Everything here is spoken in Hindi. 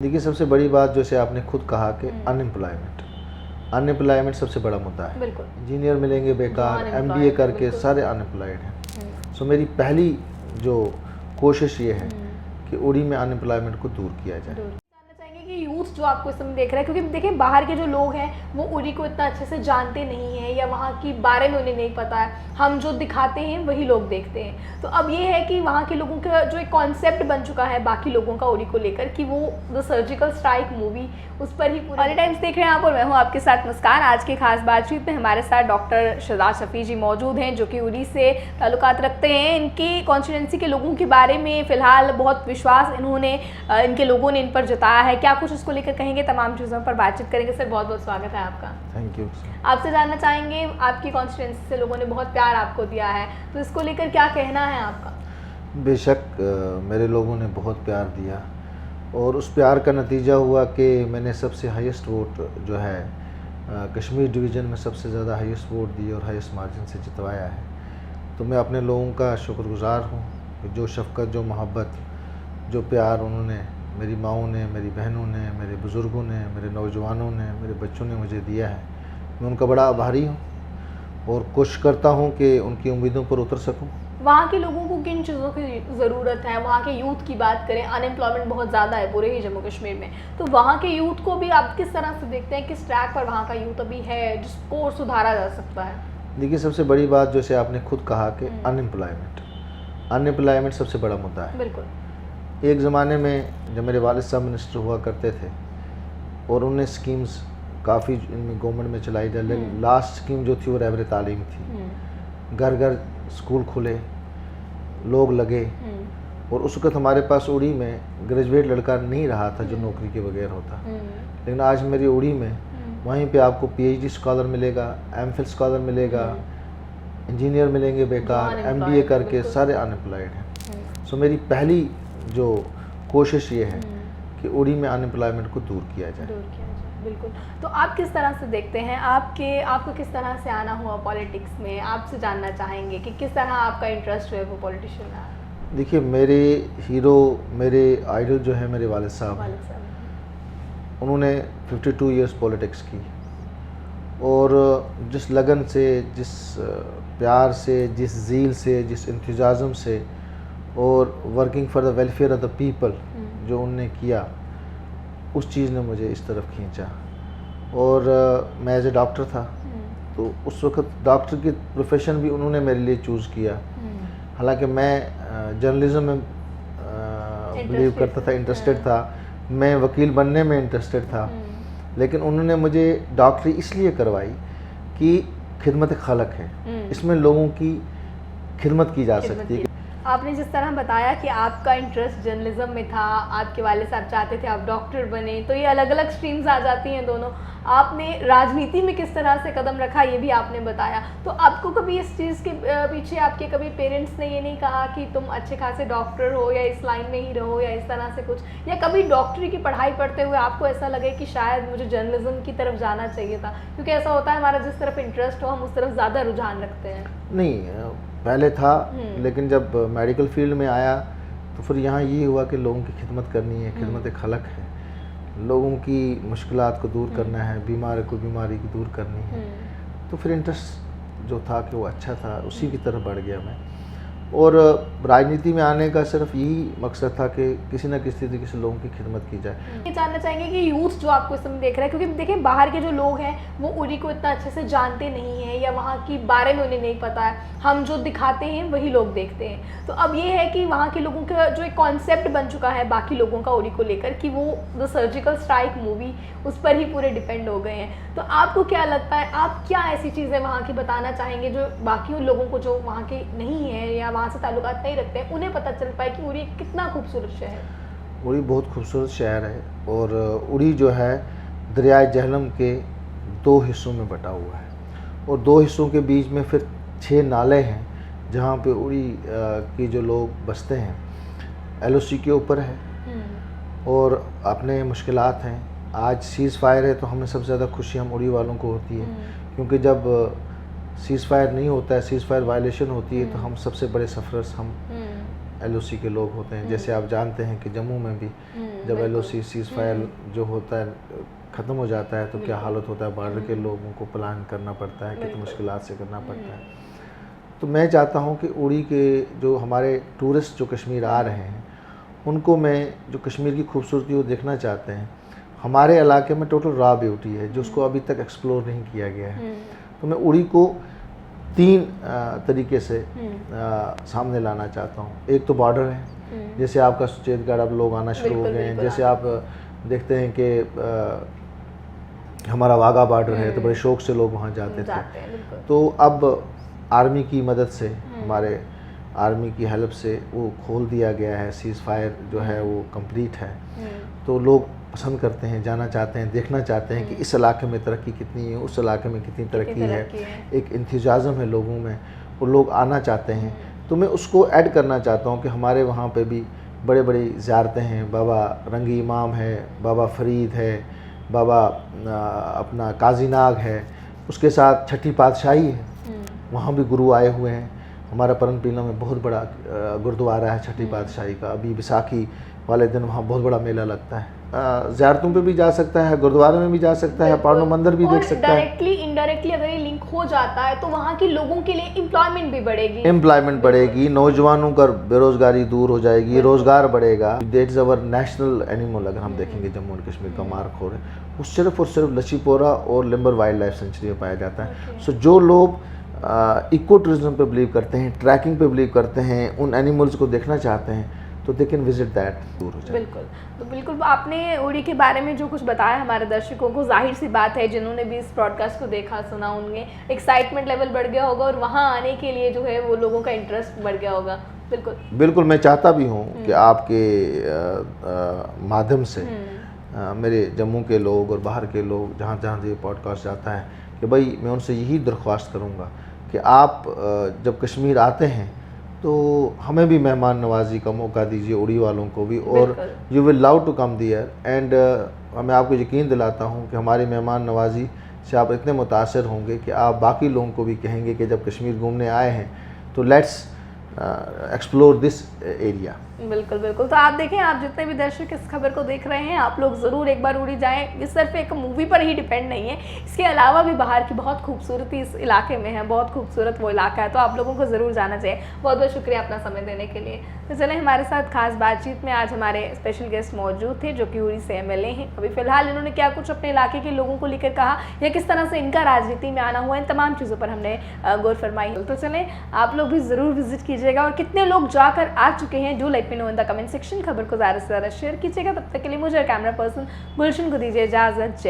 देखिए, सबसे बड़ी बात जैसे आपने खुद कहा कि अनएम्प्लॉयमेंट सबसे बड़ा मुद्दा है। बिल्कुल। इंजीनियर मिलेंगे बेकार, एमबीए करके सारे अनएम्प्लॉयड हैं। सो मेरी पहली जो कोशिश ये है कि उड़ी में अनएम्प्लॉयमेंट को दूर किया जाए। जानना चाहेंगे कि यूथ जो आपको इस समय देख रहा है, क्योंकि देखिए बाहर के जो लोग हैं वो उड़ी को इतना अच्छे से जानते नहीं हैं या वहाँ की बारे में उन्हें नहीं पता है। हम जो दिखाते हैं वही लोग देखते हैं। तो अब ये है कि वहाँ के लोगों का जो एक कॉन्सेप्ट बन चुका है बाकी लोगों का उड़ी को लेकर कि वो द सर्जिकल स्ट्राइक मूवी उस पर ही पूरे टाइम्स देख रहे हैं आप और मैं हूँ आपके साथ मुस्कान। आज की खास बातचीत में हमारे साथ डॉक्टर शहजाद शफी जी मौजूद हैं जो कि उड़ी से ताल्लुकात रखते हैं। इनकी कॉन्स्टिट्यूंसी के लोगों के बारे में फ़िलहाल बहुत विश्वास इन्होंने इनके लोगों ने इन पर जताया है। क्या कुछ इसको लेकर कहेंगे, तमाम चीज़ों पर बातचीत करेंगे। सर बहुत बहुत स्वागत है आपका। Thank you. आपसे जानना चाहेंगे, आपकी कॉन्स्टिट्यूंसी से लोगों ने बहुत प्यार आपको दिया है, तो इसको लेकर क्या कहना है आपका? बेशक मेरे लोगों ने बहुत प्यार दिया और उस प्यार का नतीजा हुआ कि मैंने सबसे हाईएस्ट वोट जो है कश्मीर डिवीज़न में सबसे ज़्यादा हाईएस्ट वोट दिए और हाईएस्ट मार्जिन से जितवाया है। तो मैं अपने लोगों का शुक्रगुज़ार हूँ कि जो शफ़क़त, जो मोहब्बत, जो प्यार उन्होंने, मेरी माँओं ने, मेरी बहनों ने, मेरे बुज़ुर्गों ने, मेरे नौजवानों ने, मेरे बच्चों ने मुझे दिया है। मैं उनका बड़ा आभारी हूँ और कोशिश करता हूँ कि उनकी उम्मीदों पर उतर सकूँ। वहाँ के लोगों को किन चीज़ों की ज़रूरत है? वहाँ के यूथ की बात करें, अनएम्प्लॉयमेंट बहुत ज़्यादा है पूरे ही जम्मू कश्मीर में, तो वहाँ के यूथ को भी आप किस तरह से देखते हैं? किस ट्रैक पर वहाँ का यूथ अभी है जिसको सुधारा जा सकता है? देखिए, सबसे बड़ी बात जैसे आपने खुद कहा कि अनएम्प्लॉयमेंट सबसे बड़ा मुद्दा है। बिल्कुल। एक ज़माने में जब मेरे वालिद साहब मिनिस्टर हुआ करते थे और उन्होंने स्कीम्स काफ़ी इनमें गवर्नमेंट में चलाई जाए, लेकिन लास्ट स्कीम जो थी वो रहबर तालीम थी। घर घर स्कूल खुले, लोग लगे और उस वक्त हमारे पास उड़ी में ग्रेजुएट लड़का नहीं रहा था जो नौकरी के बगैर होता। लेकिन आज मेरी उड़ी में वहीं पे आपको पीएचडी स्कॉलर मिलेगा, एमफिल स्कॉलर मिलेगा, इंजीनियर मिलेंगे बेकार, एमबीए करके सारे अनएम्प्लॉयड हैं। सो मेरी पहली जो कोशिश ये है कि उड़ी में अनएम्प्लॉयमेंट को दूर किया जाए। बिल्कुल। तो आप किस तरह से देखते हैं, आपको किस तरह से आना हुआ पॉलिटिक्स में? आपसे जानना चाहेंगे कि किस तरह आपका इंटरेस्ट है वो पॉलिटिशियन में? देखिए, मेरे हीरो, मेरे आइडल जो है मेरे वालिद साहब हैं। उन्होंने 52 इयर्स पॉलिटिक्स की और जिस लगन से, जिस प्यार से, जिस ज़ील से, जिस इंतज़ाज़म से और working for the welfare of the people जो उनने किया, उस चीज़ ने मुझे इस तरफ खींचा। और मैं एज ए डॉक्टर था तो उस वक्त डॉक्टर की प्रोफेशन भी उन्होंने मेरे लिए चूज़ किया। हालांकि मैं जर्नलिज्म में बिलीव करता था, इंटरेस्टेड था, मैं वकील बनने में इंटरेस्टेड था, लेकिन उन्होंने मुझे डॉक्टरी इसलिए करवाई कि खिदमत खलक है, इसमें लोगों की खिदमत की जा सकती है। आपने जिस तरह बताया कि आपका इंटरेस्ट जर्नलिज्म में था, आपके वालिद साहब चाहते थे आप डॉक्टर बने, तो ये अलग अलग स्ट्रीम्स आ जाती हैं दोनों। आपने राजनीति में किस तरह से कदम रखा ये भी आपने बताया। तो आपको कभी इस चीज़ के पीछे आपके कभी पेरेंट्स ने ये नहीं कहा कि तुम अच्छे खासे डॉक्टर हो या इस लाइन में ही रहो या इस तरह से कुछ, या कभी डॉक्टरी की पढ़ाई पढ़ते हुए आपको ऐसा लगे कि शायद मुझे जर्नलिज्म की तरफ जाना चाहिए था? क्योंकि ऐसा होता है, हमारा जिस तरफ इंटरेस्ट हो हम उस तरफ ज़्यादा रुझान रखते हैं। नहीं, पहले था, लेकिन जब मेडिकल फील्ड में आया तो फिर यहाँ ये हुआ कि लोगों की खिदमत करनी है, खिदमत खलक है, लोगों की मुश्किलात को दूर करना है, बीमार को बीमारी को दूर करनी है। तो फिर इंटरेस्ट जो था कि वो अच्छा था, उसी की तरफ बढ़ गया मैं। और राजनीति में आने का सिर्फ यही मकसद था कि किसी न किसी तरीके से लोगों की खिदमत की जाए। ये जानना चाहेंगे कि यूथ जो आपको इस समय देख रहा है, क्योंकि देखिए बाहर के जो लोग हैं वो उड़ी को इतना अच्छे से जानते नहीं हैं या वहाँ की बारे में उन्हें नहीं पता है। हम जो दिखाते हैं वही लोग देखते हैं। तो अब ये है कि वहाँ के लोगों का जो एक कॉन्सेप्ट बन चुका है बाकी लोगों का उड़ी को लेकर कि वो द सर्जिकल स्ट्राइक मूवी उस पर ही पूरे डिपेंड हो गए हैं। तो आपको क्या लगता है, आप क्या ऐसी चीज़ें वहाँ की बताना चाहेंगे जो बाकी लोगों को जो वहाँ के नहीं है या वहाँ से ताल्लुकात नहीं रखते हैं उन्हें पता चल पाए कि उड़ी कितना खूबसूरत शहर है? उड़ी बहुत खूबसूरत शहर है और उड़ी जो है दरियाए जहलम के 2 हिस्सों में बटा हुआ है और 2 हिस्सों के बीच में फिर 6 नाले हैं जहाँ पे उड़ी के जो लोग बसते हैं। एलओसी के ऊपर है और अपने मुश्किलात हैं। आज सीज़ फायर है तो हमें सबसे ज़्यादा खुशी हम उड़ी वालों को होती है, क्योंकि जब सीज़ फायर नहीं होता है, सीज़ फायर वायलेशन होती है, तो हम सबसे बड़े सफ़रर्स हम एलओसी के लोग होते हैं। जैसे आप जानते हैं कि जम्मू में भी जब LOC सीज़ फायर जो होता है ख़त्म हो जाता है तो क्या हालत होता है, बॉर्डर के लोगों को प्लान करना पड़ता है, कितनी मुश्किलात से करना पड़ता है। तो मैं चाहता हूँ कि उड़ी के जो हमारे टूरिस्ट जो कश्मीर आ रहे हैं उनको मैं जो कश्मीर की खूबसूरती वो देखना चाहते हैं। हमारे इलाके में टोटल रॉ ब्यूटी है जो उसको अभी तक एक्सप्लोर नहीं किया गया है। तो मैं उड़ी को 3 तरीके से सामने लाना चाहता हूँ। एक तो बॉर्डर है, जैसे आपका सुचेतगढ़ अब लोग आना शुरू हो गए हैं, जैसे आप देखते हैं कि हमारा वाघा बॉर्डर है तो बड़े शौक से लोग वहाँ जाते थे। तो अब आर्मी की मदद से, हमारे आर्मी की हेल्प से वो खोल दिया गया है, सीज़ फायर जो है वो कंप्लीट है। तो लोग पसंद करते हैं, जाना चाहते हैं, देखना चाहते हैं कि इस इलाके में तरक्की कितनी है, उस इलाके में कितनी तरक्की है। एक इंतजाज़म है लोगों में, वो लोग आना चाहते हैं। तो मैं उसको ऐड करना चाहता हूँ कि हमारे वहाँ पे भी बड़े बड़ी ज़ियारतें हैं। बाबा रंगी इमाम है, बाबा फरीद है, बाबा अपना काजी नाग है, उसके साथ छठी पातशाही है, वहाँ भी गुरु आए हुए हैं। हमारा परनपीला में बहुत बड़ा गुरुद्वारा है छठी पातशाही का। अभी बैसाखी वाले दिन वहाँ बहुत बड़ा मेला लगता है। ज़ियारतों पे भी जा सकता है, गुरुद्वारे में भी जा सकता है, पारनो मंदिर भी देख सकता है। डायरेक्टली इनडायरेक्टली अगर ये लिंक हो जाता है तो वहाँ के लोगों के लिए एम्प्लॉयमेंट भी बढ़ेगी, बढ़ेगी, नौजवानों का बेरोजगारी दूर हो जाएगी, रोजगार बढ़ेगा। That is our national animal. अगर हम देखेंगे जम्मू एंड कश्मीर का मारखोर है, वो सिर्फ और सिर्फ लचीपोरा और लिम्बर वाइल्ड लाइफ सेंचुरी में पाया जाता है। सो जो लोग इको टूरिज्म पे बिलीव करते हैं, ट्रैकिंग पे बिलीव करते हैं, उन एनिमल्स को देखना चाहते हैं, तो दे कैन विजिट दैट, दूर हो जाए। बिल्कुल। तो बिल्कुल आपने उड़ी के बारे में जो कुछ बताया हमारे दर्शकों को, जाहिर सी बात है जिन्होंने भी इस ब्रॉडकास्ट को देखा सुना, उनमें एक्साइटमेंट लेवल बढ़ गया होगा और वहाँ आने के लिए जो है वो लोगों का इंटरेस्ट बढ़ गया होगा। बिल्कुल मैं चाहता भी हूँ कि आपके माध्यम से मेरे जम्मू के लोग और बाहर के लोग जहाँ जहाँ ये पॉडकास्ट जाता है, कि भाई मैं उनसे यही दरख्वास्त करूँगा कि आप जब कश्मीर आते हैं तो हमें भी मेहमान नवाजी का मौका दीजिए, उड़ी वालों को भी, और you will love to come there. And मैं आपको यकीन दिलाता हूँ कि हमारी मेहमान नवाजी से आप इतने मुतासर होंगे कि आप बाकी लोगों को भी कहेंगे कि जब कश्मीर घूमने आए हैं तो लेट्स एक्सप्लोर दिस एरिया। बिल्कुल। तो आप देखें, आप जितने भी दर्शक इस खबर को देख रहे हैं, आप लोग ज़रूर एक बार उड़ी जाएं। ये सिर्फ एक मूवी पर ही डिपेंड नहीं है, इसके अलावा भी बाहर की बहुत खूबसूरती इस इलाके में है, बहुत खूबसूरत वो इलाका है, तो आप लोगों को ज़रूर जाना चाहिए। बहुत बहुत शुक्रिया अपना समय देने के लिए। तो चलें, हमारे साथ खास बातचीत में आज हमारे स्पेशल गेस्ट मौजूद थे जो कि उड़ी से MLA हैं। अभी फ़िलहाल इन्होंने क्या कुछ अपने इलाके के लोगों को लेकर कहा या किस तरह से इनका राजनीति में आना हुआ, इन तमाम चीज़ों पर हमने गौर फरमाई। तो चलें, आप लोग भी ज़रूर विजिट कीजिएगा और कितने लोग जाकर आ चुके हैं do let me know in the comment section. खबर को ज़्यादा से ज़्यादा शेयर कीजिएगा। तब तक के लिए मुझे कैमरा पर्सन गुलशन को दीजिए इजाज़त। जय